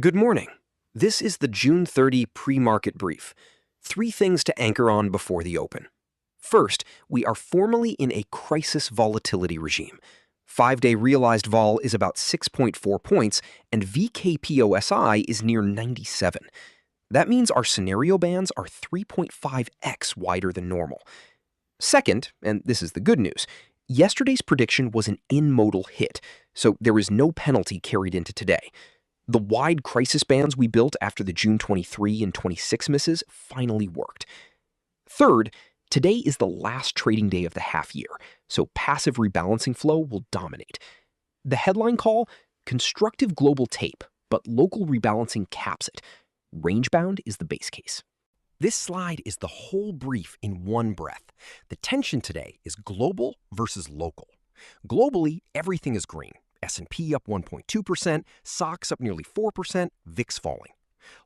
Good morning. This is the June 30 pre-market brief. 3 things to anchor on before the open. First, we are formally in a crisis volatility regime. 5-day realized vol is about 6.4 points, and VKPOSI is near 97. That means our scenario bands are 3.5x wider than normal. Second, and this is the good news, yesterday's prediction was an in-modal hit, so there is no penalty carried into today. The wide crisis bands we built after the June 23 and 26 misses finally worked. Third, today is the last trading day of the half year, so passive rebalancing flow will dominate. The headline call, constructive global tape, but local rebalancing caps it. Range-bound is the base case. This slide is the whole brief in one breath. The tension today is global versus local. Globally, everything is green. S&P up 1.2%, Sox up nearly 4%, VIX falling.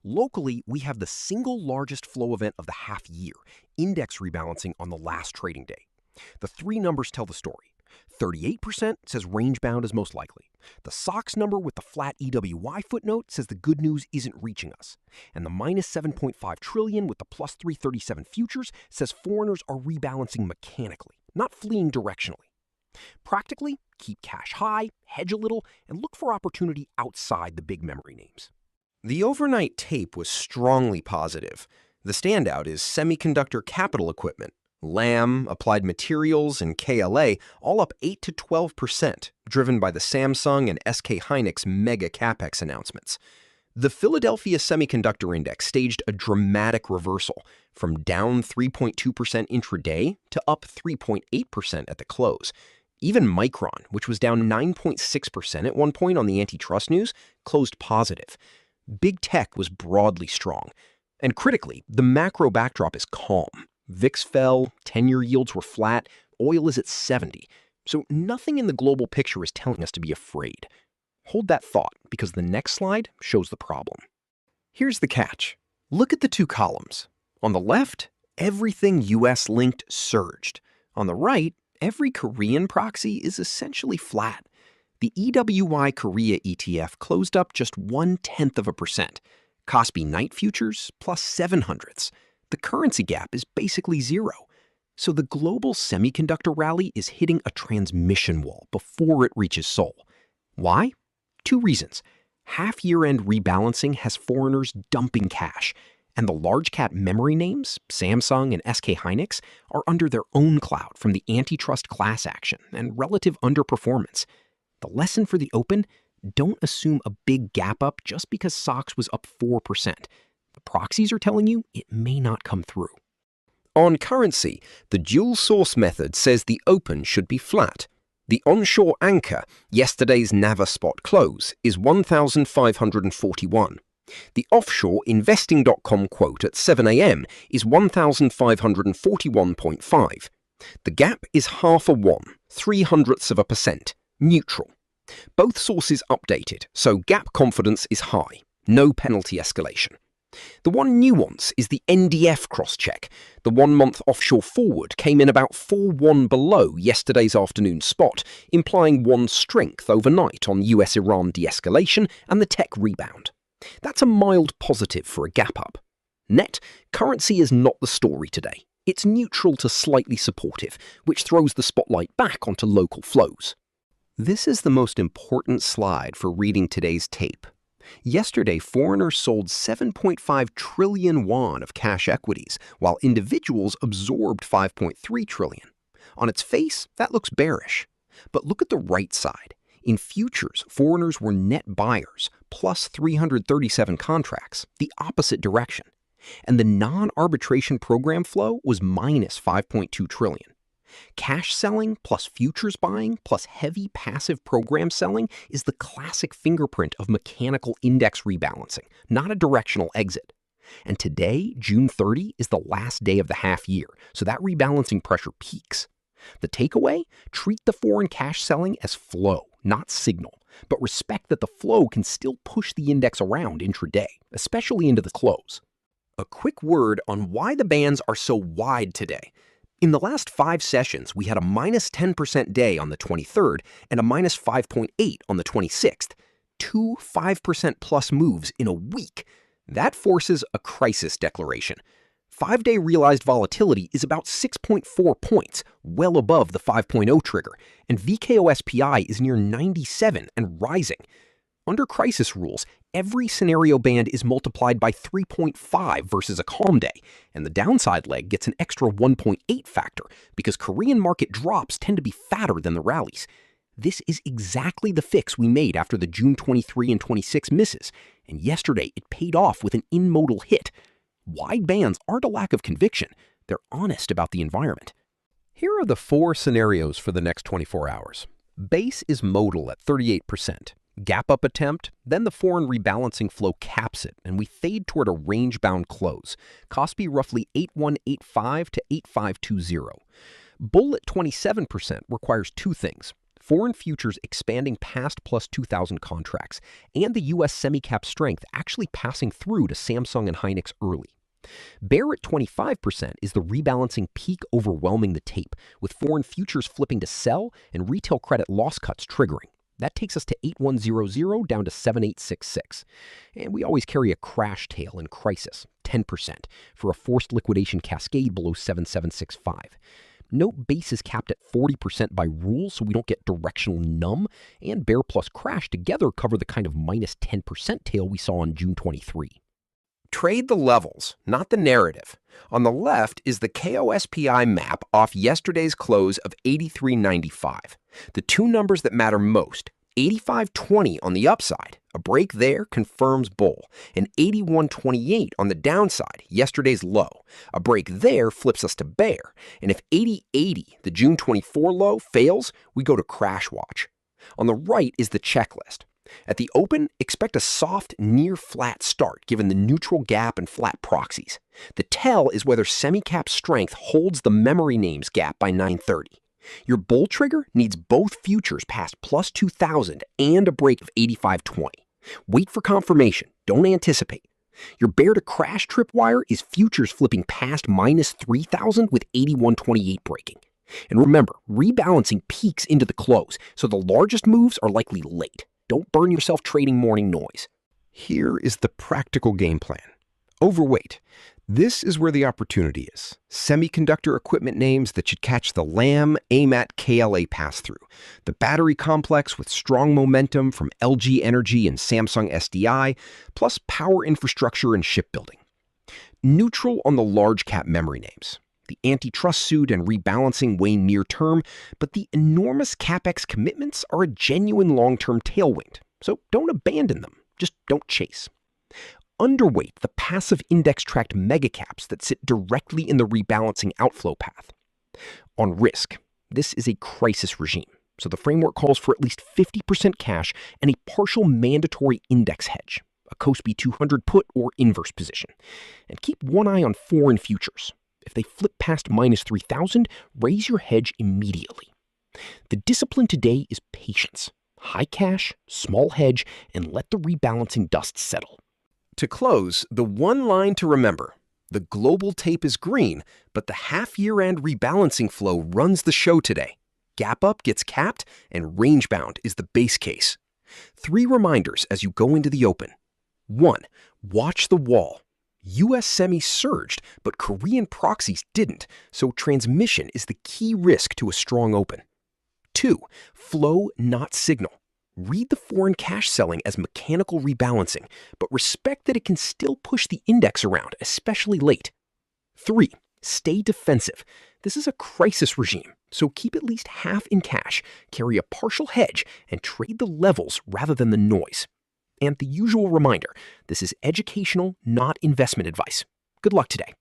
Locally, we have the single largest flow event of the half year, index rebalancing on the last trading day. The 3 numbers tell the story. 38% says range-bound is most likely. The Sox number with the flat EWY footnote says the good news isn't reaching us. And the minus 7.5 trillion with the plus 337 futures says foreigners are rebalancing mechanically, not fleeing directionally. Practically, keep cash high, hedge a little, and look for opportunity outside the big memory names. The overnight tape was strongly positive. The standout is semiconductor capital equipment. Lam, Applied Materials, and KLA all up 8 to 12%, driven by the Samsung and SKhainicks mega capex announcements. The Philadelphia Semiconductor Index staged a dramatic reversal from down 3.2% intraday to up 3.8% at the close. Even Micron, which was down 9.6% at one point on the antitrust news, closed positive. Big tech was broadly strong. And critically, the macro backdrop is calm. VIX fell, 10-year yields were flat, oil is at 70. So nothing in the global picture is telling us to be afraid. Hold that thought, because the next slide shows the problem. Here's the catch. Look at the 2 columns. On the left, everything US-linked surged. On the right, every Korean proxy is essentially flat. The EWY Korea ETF closed up just 0.1%. KOSPI night futures plus 0.07. The currency gap is basically zero. So the global semiconductor rally is hitting a transmission wall before it reaches Seoul. Why? 2 reasons. Half-year-end rebalancing has foreigners dumping cash, and the large-cap memory names, Samsung and SKhainicks, are under their own cloud from the antitrust class action and relative underperformance. The lesson for the open, don't assume a big gap up just because Sox was up 4%. The proxies are telling you it may not come through. On currency, the dual source method says the open should be flat. The onshore anchor, yesterday's NAVA spot close, is 1,541. The offshore investing.com quote at 7 a.m. is 1,541.5. The gap is half a 1, 0.03%, neutral. Both sources updated, so gap confidence is high, no penalty escalation. The one nuance is the NDF cross-check. The 1-month offshore forward came in about 4.1 below yesterday's afternoon spot, implying one strength overnight on US-Iran de-escalation and the tech rebound. That's a mild positive for a gap up. Net, currency is not the story today. It's neutral to slightly supportive, which throws the spotlight back onto local flows. This is the most important slide for reading today's tape. Yesterday, foreigners sold 7.5 trillion won of cash equities, while individuals absorbed 5.3 trillion. On its face, that looks bearish. But look at the right side. In futures, foreigners were net buyers, plus 337 contracts, the opposite direction. And the non-arbitration program flow was minus 5.2 trillion. Cash selling plus futures buying plus heavy passive program selling is the classic fingerprint of mechanical index rebalancing, not a directional exit. And today, June 30, is the last day of the half year, so that rebalancing pressure peaks. The takeaway? Treat the foreign cash selling as flow, not signal, but respect that the flow can still push the index around intraday, especially into the close. A quick word on why the bands are so wide today. In the last 5 sessions, we had a minus 10% day on the 23rd and a minus 5.8 on the 26th. 2 5% plus moves in a week. That forces a crisis declaration. 5-day realized volatility is about 6.4 points, well above the 5.0 trigger, and KOSPI is near 97 and rising. Under crisis rules, every scenario band is multiplied by 3.5 versus a calm day, and the downside leg gets an extra 1.8 factor because Korean market drops tend to be fatter than the rallies. This is exactly the fix we made after the June 23 and 26 misses, and yesterday it paid off with an in-modal hit. Wide bands aren't a lack of conviction, they're honest about the environment. Here are the 4 scenarios for the next 24 hours. Base is modal at 38%. Gap up attempt, then the foreign rebalancing flow caps it, and we fade toward a range-bound close. KOSPI roughly 8185 to 8520. Bull at 27% requires 2 things. Foreign futures expanding past plus 2,000 contracts, and the U.S. semi-cap strength actually passing through to Samsung and Hynix early. Bear at 25% is the rebalancing peak overwhelming the tape, with foreign futures flipping to sell and retail credit loss cuts triggering. That takes us to 8100 down to 7866. And we always carry a crash tail in crisis, 10%, for a forced liquidation cascade below 7765. Note base is capped at 40% by rule so we don't get directional numb, and bear plus crash together cover the kind of minus 10% tail we saw on June 23. Trade the levels, not the narrative. On the left is the KOSPI map off yesterday's close of 83.95. The 2 numbers that matter most, 85.20 on the upside, a break there confirms bull, and 81.28 on the downside, yesterday's low. A break there flips us to bear, and if 80.80, the June 24 low, fails, we go to crash watch. On the right is the checklist. At the open, expect a soft, near-flat start given the neutral gap and flat proxies. The tell is whether semi-cap strength holds the memory names gap by 9:30. Your bull trigger needs both futures past plus 2,000 and a break of 85.20. Wait for confirmation, don't anticipate. Your bear to crash tripwire is futures flipping past minus 3,000 with 81.28 breaking. And remember, rebalancing peaks into the close, so the largest moves are likely late. Don't burn yourself trading morning noise. Here is the practical game plan. Overweight. This is where the opportunity is. Semiconductor equipment names that should catch the Lam, AMAT, KLA pass-through. The battery complex with strong momentum from LG Energy and Samsung SDI, plus power infrastructure and shipbuilding. Neutral on the large cap memory names. The antitrust suit and rebalancing wane near term, but the enormous CapEx commitments are a genuine long-term tailwind. So don't abandon them, just don't chase. Underweight the passive index-tracked megacaps that sit directly in the rebalancing outflow path. On risk, this is a crisis regime, so the framework calls for at least 50% cash and a partial mandatory index hedge, a KOSPI 200 put or inverse position. And keep one eye on foreign futures. If they flip past minus 3,000, raise your hedge immediately. The discipline today is patience. High cash, small hedge, and let the rebalancing dust settle. To close, the one line to remember. The global tape is green, but the half-year-end rebalancing flow runs the show today. Gap up gets capped, and range-bound is the base case. 3 reminders as you go into the open. 1. Watch the wall. U.S. semis surged, but Korean proxies didn't, so transmission is the key risk to a strong open. 2. Flow, not signal. Read the foreign cash selling as mechanical rebalancing, but respect that it can still push the index around, especially late. 3. Stay defensive. This is a crisis regime, so keep at least half in cash, carry a partial hedge, and trade the levels rather than the noise. And the usual reminder, this is educational, not investment advice. Good luck today.